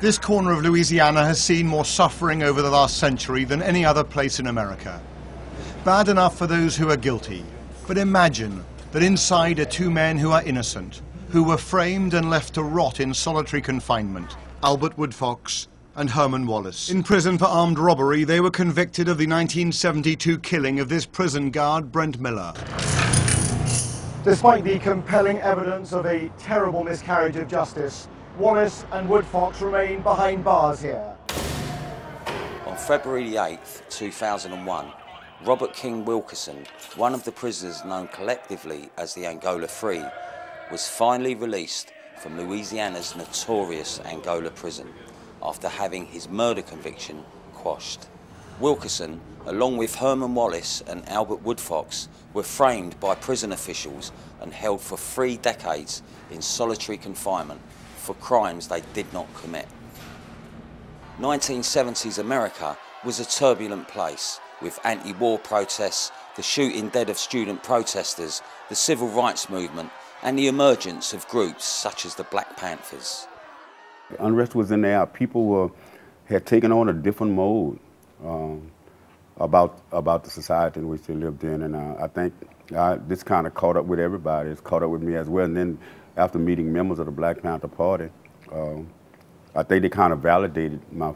This corner of Louisiana has seen more suffering over the last century than any other place in America. Bad enough for those who are guilty, but imagine that inside are two men who are innocent, who were framed and left to rot in solitary confinement, Albert Woodfox and Herman Wallace. In prison for armed robbery, they were convicted of the 1972 killing of this prison guard, Brent Miller. Despite the compelling evidence of a terrible miscarriage of justice, Wallace and Woodfox remain behind bars here. On February 8th, 2001, Robert King Wilkerson, one of the prisoners known collectively as the Angola Free, was finally released from Louisiana's notorious Angola prison after having his murder conviction quashed. Wilkerson, along with Herman Wallace and Albert Woodfox, were framed by prison officials and held for 3 decades in solitary confinement for crimes they did not commit. 1970s America was a turbulent place, with anti-war protests, the shooting dead of student protesters, the civil rights movement, and the emergence of groups such as the Black Panthers. Unrest was in the air. People had taken on a different mode about the society in which they lived in, and I think this kind of caught up with everybody. It's caught up with me as well. And then after meeting members of the Black Panther Party, I think they kind of validated my,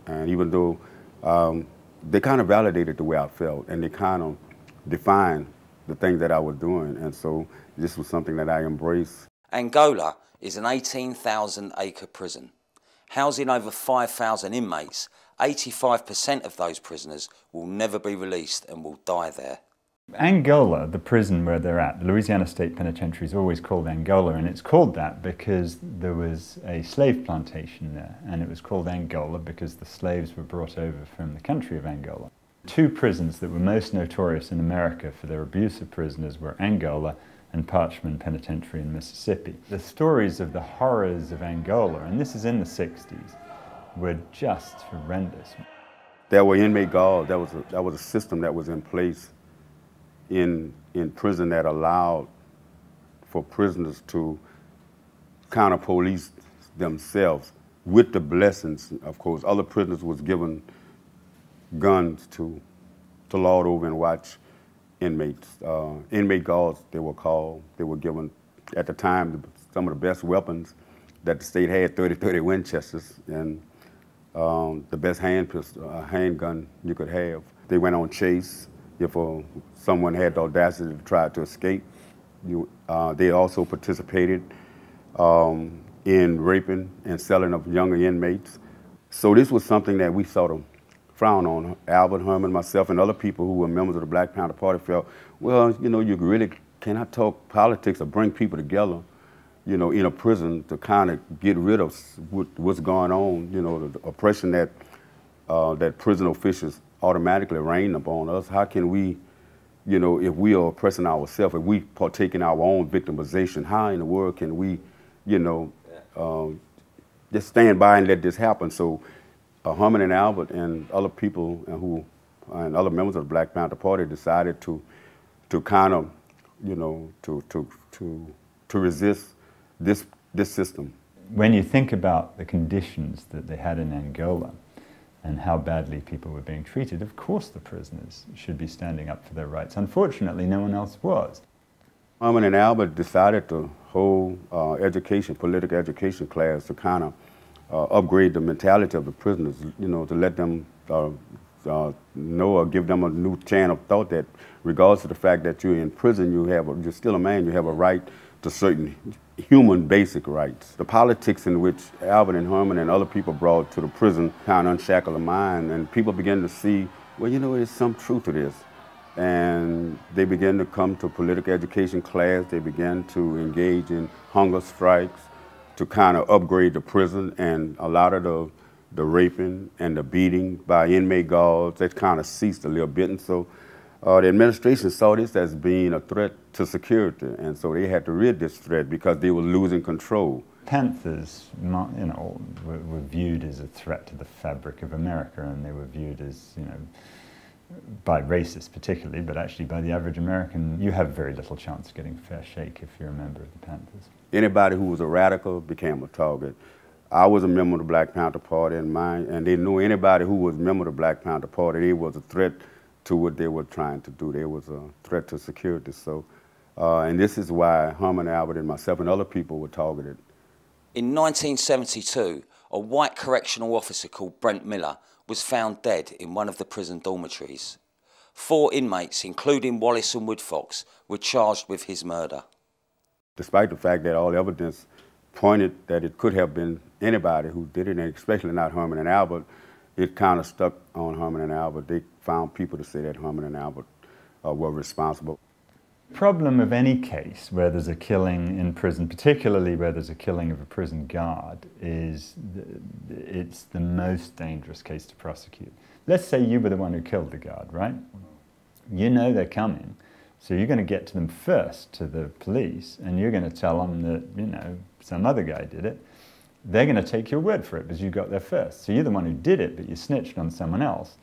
and even though they kind of validated the way I felt, and they kind of defined the things that I was doing, and so this was something that I embraced. Angola is an 18,000-acre prison. Housing over 5,000 inmates, 85% of those prisoners will never be released and will die there. Angola, the prison where they're at, the Louisiana State Penitentiary, is always called Angola, and it's called that because there was a slave plantation there, and it was called Angola because the slaves were brought over from the country of Angola. 2 prisons that were most notorious in America for their abuse of prisoners were Angola and Part1 Penitentiary in Mississippi. The stories of the horrors of Angola, and this is in the 60s, were just horrendous. There were inmate guards. That was a system that was in place in prison that allowed for prisoners to kind of police themselves with the blessings, of course. Other prisoners was given guns to lord over and watch inmates. Inmate guards, they were called. They were given, at the time, some of the best weapons that the state had, 30-30 Winchesters, and the best handgun you could have. They went on chase. If someone had the audacity to try to escape, they also participated in raping and selling of younger inmates. So this was something that we sort of frowned on. Albert, Herman, myself, and other people who were members of the Black Panther Party felt, well, you know, you really cannot talk politics or bring people together, you know, in a prison to kind of get rid of what's going on, you know, the oppression that that prison officials automatically rain upon us. How can we, you know, if we are oppressing ourselves, if we partake in our own victimization, how in the world can we, you know, just stand by and let this happen? So Herman and Albert and other people and other members of the Black Panther Party decided to kind of, you know, to resist this system. When you think about the conditions that they had in Angola, and how badly people were being treated, of course the prisoners should be standing up for their rights. Unfortunately, no one else was. Herman and Albert decided to hold political education class to kind of upgrade the mentality of the prisoners, you know, to let them know or give them a new chain of thought that regardless of the fact that you're in prison, you're still a man, you have a right to certain human basic rights. The politics in which Albert and Herman and other people brought to the prison kind of unshackled the mind, and people began to see, well, you know, there's some truth to this. And they began to come to political education class. They began to engage in hunger strikes to kind of upgrade the prison, and a lot of the raping and the beating by inmate guards, that kind of ceased a little bit. And so the administration saw this as being a threat to security, and so they had to rid this threat because they were losing control. Panthers, you know, were viewed as a threat to the fabric of America, and they were viewed as, you know, by racists particularly, but actually by the average American, you have very little chance of getting a fair shake if you're a member of the Panthers. Anybody who was a radical became a target. I was a member of the Black Panther Party, and they knew anybody who was a member of the Black Panther Party, it was a threat to what they were trying to do. There was a threat to security. So, and this is why Herman Albert and myself and other people were targeted. In 1972, a white correctional officer called Brent Miller was found dead in one of the prison dormitories. 4 inmates, including Wallace and Woodfox, were charged with his murder. Despite the fact that all evidence pointed that it could have been anybody who did it, and especially not Herman and Albert, it kind of stuck on Herman and Albert. They found people to say that Herman and Albert were responsible. The problem of any case where there's a killing in prison, particularly where there's a killing of a prison guard, is it's the most dangerous case to prosecute. Let's say you were the one who killed the guard, right? You know they're coming, so you're going to get to them first, to the police, and you're going to tell them that, you know, some other guy did it. They're going to take your word for it because you got there first. So you're the one who did it, but you snitched on someone else.